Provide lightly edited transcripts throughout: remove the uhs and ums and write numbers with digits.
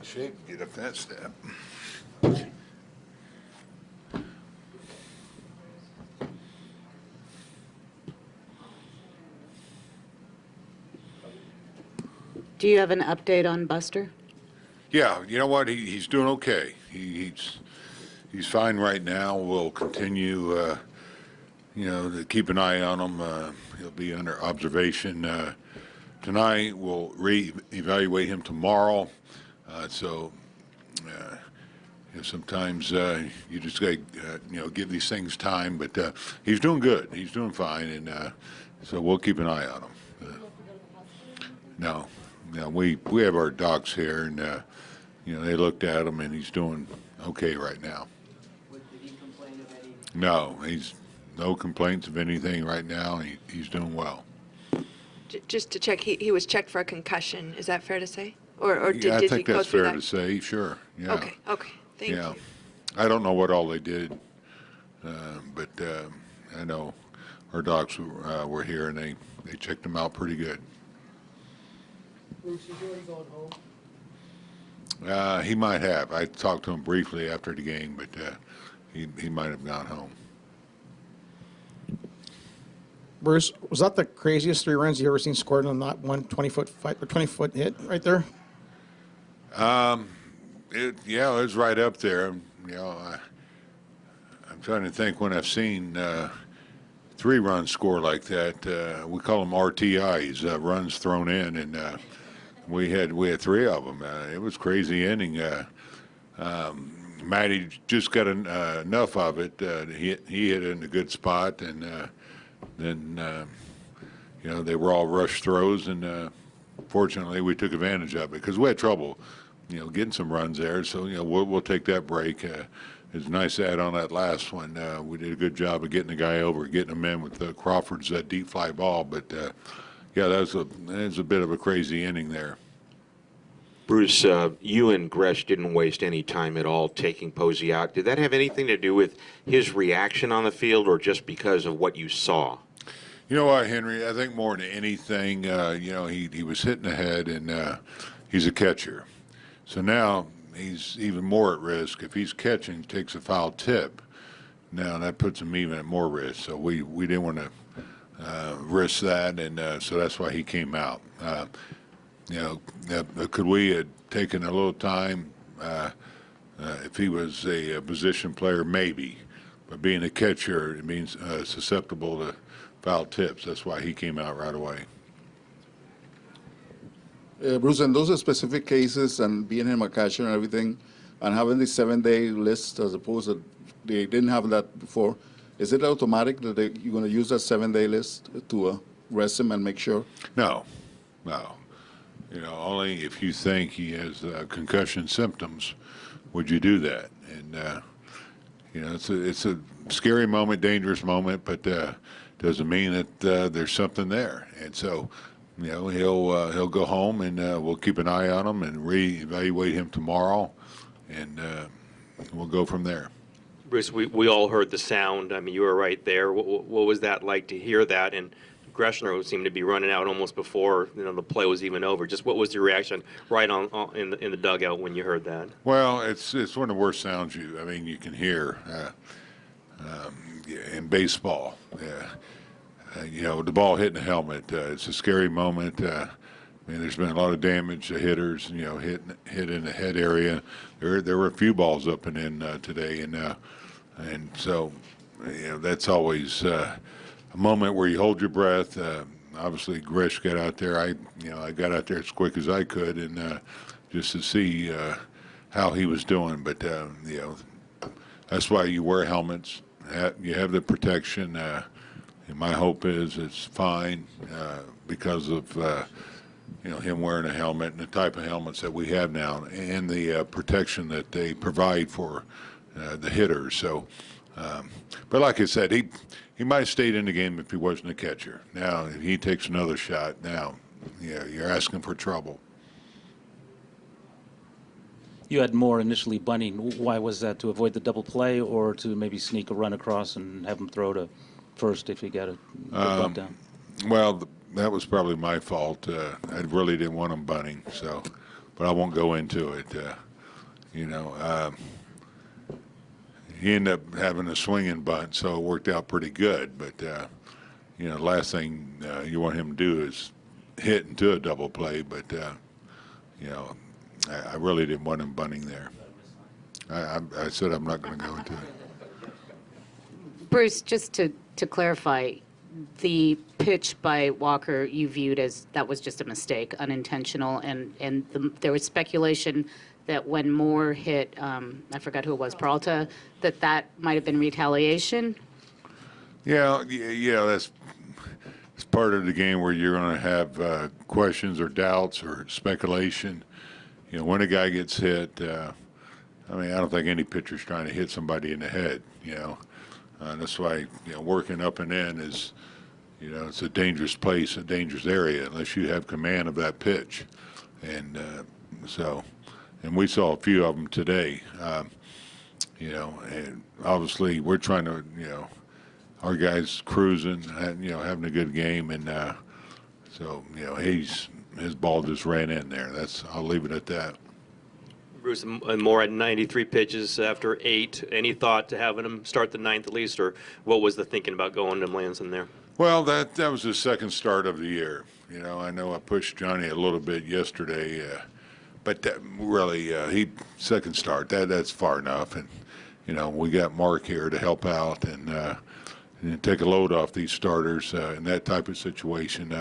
shape to get up that step. Do you have an update on Buster? Yeah, you know what? He's doing okay. He's fine right now. We'll continue, to keep an eye on him. He'll be under observation tonight. We'll re-evaluate him tomorrow. Sometimes you just got to, give these things time. But he's doing good. He's doing fine, and so we'll keep an eye on him. No, we have our docs here, and they looked at him, and he's doing okay right now. Did he complain of any? No, he's no complaints of anything right now. He's doing well. Just to check, he was checked for a concussion. Is that fair to say? Or did, I did think he go that's through fair that? to say. Sure. Yeah. Okay. Thank you. I don't know what all they did, but I know our docs were here, and they checked him out pretty good. Bruce, is he already going home? He might have. I talked to him briefly after the game, but he might have gone home. Bruce, was that the craziest 3 runs you ever seen scored on that one 20-foot fight or 20-foot hit right there? It was right up there. I'm trying to think when I've seen 3 runs score like that. We call them RTIs, runs thrown in, and we had 3 of them. It was crazy inning. Matty just got enough of it. He hit it in a good spot, and then they were all rush throws, and fortunately we took advantage of it because we had trouble, getting some runs there. So we'll take that break. It's nice to add on that last one. We did a good job of getting the guy over, getting him in with Crawford's deep fly ball. But that was a bit of a crazy inning there. Bruce, you and Gresh didn't waste any time at all taking Posey out. Did that have anything to do with his reaction on the field, or just because of what you saw? You know what, Henry? I think more than anything, he was hitting the head, and he's a catcher. So now he's even more at risk. If he's catching, takes a foul tip, now that puts him even at more risk. So we didn't want to risk that, and so that's why he came out. Could we have taken a little time if he was a position player? Maybe. But being a catcher, it means susceptible to foul tips. That's why he came out right away. Bruce, in those specific cases and being him a catcher and everything, and having the 7-day list as opposed to they didn't have that before, is it automatic that you're going to use that 7-day list to rest him and make sure? No. Only if you think he has concussion symptoms would you do that. And it's a scary moment, dangerous moment, but doesn't mean that there's something there. And so, he'll go home, and we'll keep an eye on him and reevaluate him tomorrow, and we'll go from there. Bruce, we all heard the sound. I mean, you were right there. What was that like to hear that? And Greshner seemed to be running out almost before the play was even over. Just what was your reaction right on in the dugout when you heard that? Well, it's one of the worst sounds you can hear in baseball. The ball hitting the helmet. It's a scary moment. There's been a lot of damage to hitters. Hit in the head area. There were a few balls up and in today, and so that's always a moment where you hold your breath. Obviously, Gresh got out there. I got out there as quick as I could, and just to see how he was doing. But that's why you wear helmets. You have the protection. And my hope is it's fine because of him wearing a helmet and the type of helmets that we have now, and the protection that they provide for the hitters. So, but like I said, he might have stayed in the game if he wasn't a catcher. Now, if he takes another shot, now, you're asking for trouble. You had more initially bunting. Why was that? To avoid the double play, or to maybe sneak a run across and have him throw to first if he got a bunt down? Well, that was probably my fault. I really didn't want him bunting. So, but I won't go into it. You know, he ended up having a swinging bunt, so it worked out pretty good. But you know, the last thing you want him to do is hit into a double play. But you know, I really didn't want him bunting there. I said I'm not going to go into it. Bruce, just to clarify, the pitch by Walker you viewed as that was just a mistake, unintentional, and there was speculation that when Moore hit, I forgot who it was, Peralta, that might have been retaliation. Yeah, that's it's part of the game where you're going to have questions or doubts or speculation. You know, when a guy gets hit, I mean, I don't think any pitcher's trying to hit somebody in the head. You know, that's why working up and in is, it's a dangerous place, a dangerous area unless you have command of that pitch, and and we saw a few of them today. And obviously we're trying to, our guys cruising, having a good game, and his ball just ran in there. I'll leave it at that. Bruce, and Moore had 93 pitches after 8. Any thought to having him start the 9th at least, or what was the thinking about going to Lanson there? Well, that was his second start of the year. I know I pushed Johnny a little bit yesterday, but really, second start. That's far enough, and we got Mark here to help out and take a load off these starters in that type of situation.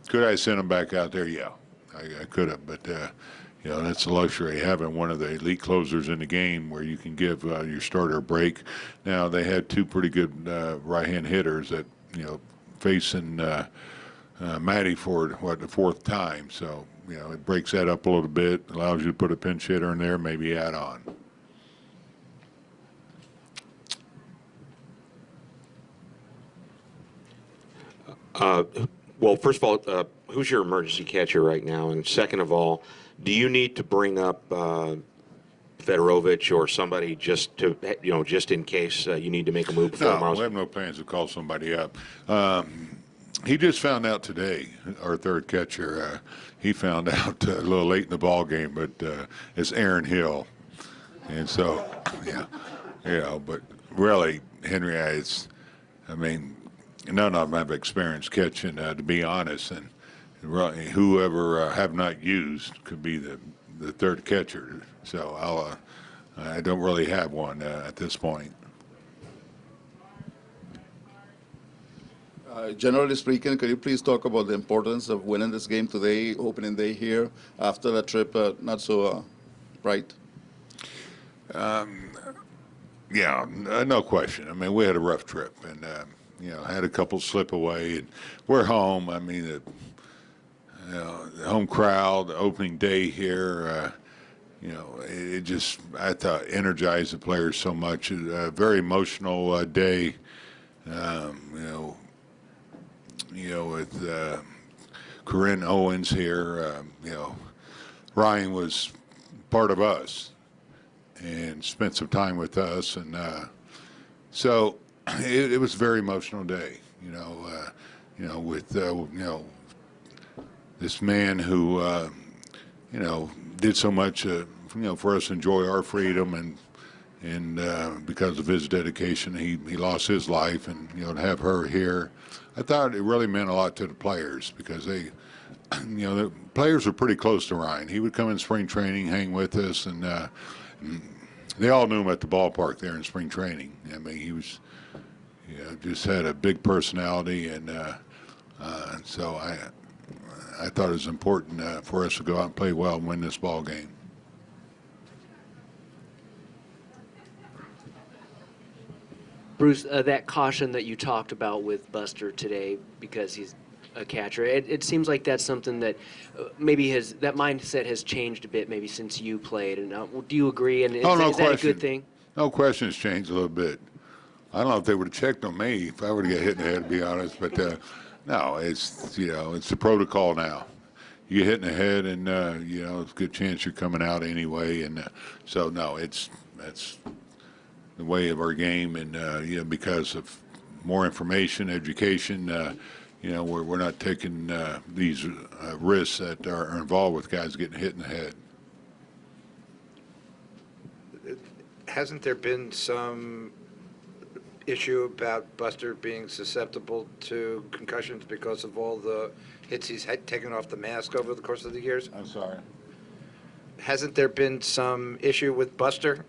Could I send him back out there? Yeah, I could have, but that's a luxury, having one of the elite closers in the game where you can give your starter a break. Now, they had two pretty good right-hand hitters that, facing Matty for, the fourth time. So, it breaks that up a little bit, allows you to put a pinch hitter in there, maybe add on. Well, first of all, who's your emergency catcher right now? And second of all, do you need to bring up Fedorovich or somebody just to, just in case you need to make a move before tomorrow? No, we have no plans to call somebody up. He just found out today, our third catcher. He found out a little late in the ball game, but it's Aaron Hill, and so but really, Henry, none of them have experience catching, to be honest, and really, whoever have not used could be the third catcher. So I don't really have one at this point. Generally speaking, could you please talk about the importance of winning this game today, opening day here, after that trip not so bright? Yeah, no question. I mean, we had a rough trip, and had a couple slip away, and we're home. I mean, the home crowd, the opening day here, it just, I thought, energized the players so much. A very emotional day, with Corinne Owens here. Ryan was part of us and spent some time with us, and so it was a very emotional day. With this man who did so much for us to enjoy our freedom, and because of his dedication, he lost his life, and to have her here, I thought it really meant a lot to the players, because they, the players were pretty close to Ryan. He would come in spring training, hang with us, and they all knew him at the ballpark there in spring training. I mean, he was, just had a big personality, and so I thought it was important for us to go out and play well and win this ball game. Bruce, that caution that you talked about with Buster today, because he's a catcher, it seems like that's something that maybe that mindset has changed a bit maybe since you played. And do you agree? And is that a good thing? No question, it's changed a little bit. I don't know if they would have checked on me if I were to get hit in the head, to be honest. But no, it's it's the protocol now. You get hit in the head, and it's a good chance you're coming out anyway. And so no, that's the way of our game, and because of more information, education, you know, we're not taking these risks that are involved with guys getting hit in the head. Hasn't there been some issue about Buster being susceptible to concussions because of all the hits he's had taken off the mask over the course of the years? I'm sorry. Hasn't there been some issue with Buster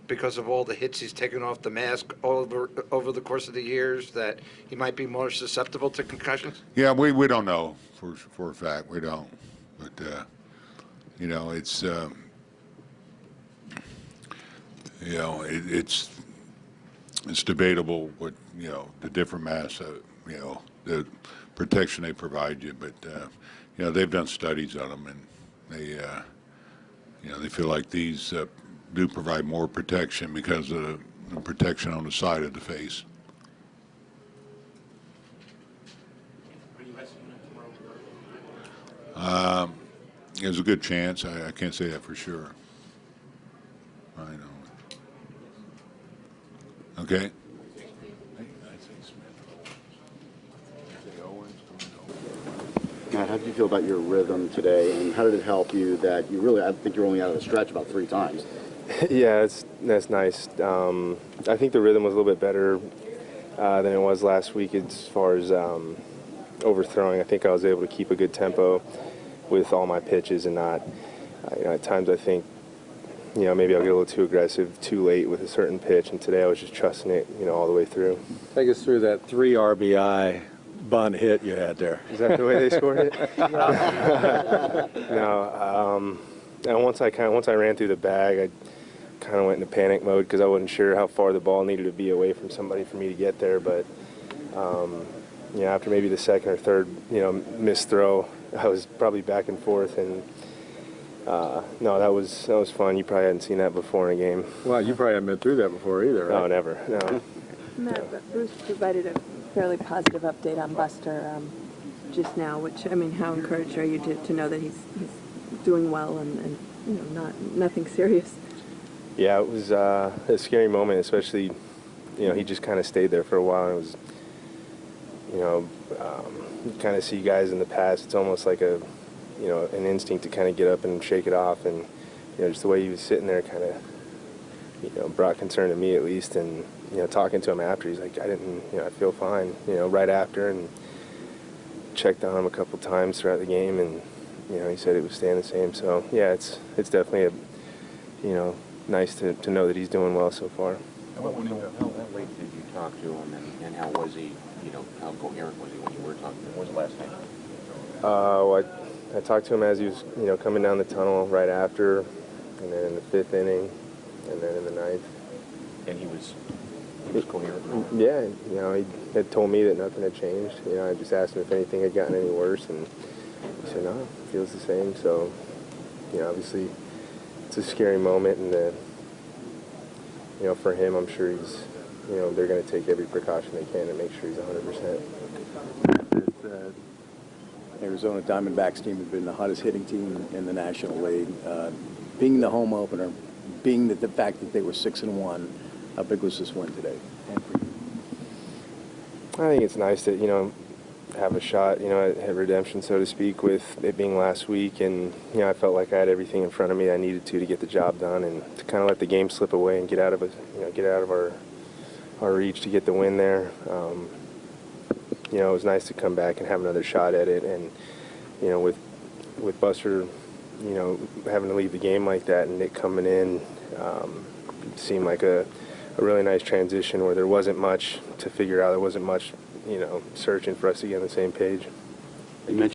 because of all the hits he's taken off the mask over the course of the years that he might be more susceptible to concussions? Yeah, we don't know for a fact. We don't. But, you know, it's, you know, it's debatable what, you know, the different masks, you know, the protection they provide you. But, you know, they've done studies on them, and they, you know, they feel like these do provide more protection because of the protection on the side of the face. There's a good chance. I can't say that for sure. I know. Okay. Matt, how did you feel about your rhythm today, and how did it help you that you really, I think you're only out of the stretch about 3 times? Yeah, that's nice. I think the rhythm was a little bit better than it was last week as far as overthrowing. I think I was able to keep a good tempo with all my pitches and not, you know, at times I think, you know, maybe I'll get a little too aggressive too late with a certain pitch, and today I was just trusting it, you know, all the way through. Take us through that 3 RBI bunt hit you had there. Is that the way they scored it? No. And once I ran through the bag, I kind of went into panic mode because I wasn't sure how far the ball needed to be away from somebody for me to get there. But you know, after maybe the second or third, you know, missed throw, I was probably back and forth, and no, that was fun. You probably hadn't seen that before in a game. Well, you probably haven't been through that before either, right? No, never. No. Matt, Bruce provided a fairly positive update on Buster just now, which, I mean, how encouraged are you to know that he's doing well and you know, nothing serious? Yeah, it was a scary moment, especially, you know, he just kind of stayed there for a while. It was, you know, you kind of see guys in the past, it's almost like a, you know, an instinct to kind of get up and shake it off, and, you know, just the way he was sitting there kind of, you know, brought concern to me at least. And, you know, talking to him after, he's like, I didn't, you know, I feel fine, you know, right after, and checked on him a couple times throughout the game, and, you know, he said it was staying the same. So, yeah, it's definitely a, you know, nice to know that he's doing well so far. How late did you talk to him, and how was he, you know, how coherent was he when you were talking to him? What was the last night? Well, I talked to him as he was, you know, coming down the tunnel right after, and then in the 5th inning, and then in the 9th. And he was coherent? Yeah, you know, he had told me that nothing had changed. You know, I just asked him if anything had gotten any worse, and he said, no, it feels the same. So, you know, obviously it's a scary moment, and, you know, for him, I'm sure he's, you know, they're going to take every precaution they can to make sure he's 100%. Arizona Diamondbacks team has been the hottest hitting team in the National League. Being the home opener, being the fact that they were 6-1, how big was this win today? I think it's nice to, you know, have a shot, you know, at redemption, so to speak, with it being last week. And, you know, I felt like I had everything in front of me I needed to get the job done, and to kind of let the game slip away and get out of it, you know, get out of our reach to get the win there. You know, it was nice to come back and have another shot at it. And, you know, with Buster, you know, having to leave the game like that and Nick coming in, seemed like a really nice transition where there wasn't much to figure out. There wasn't much, you know, searching for us to get on the same page.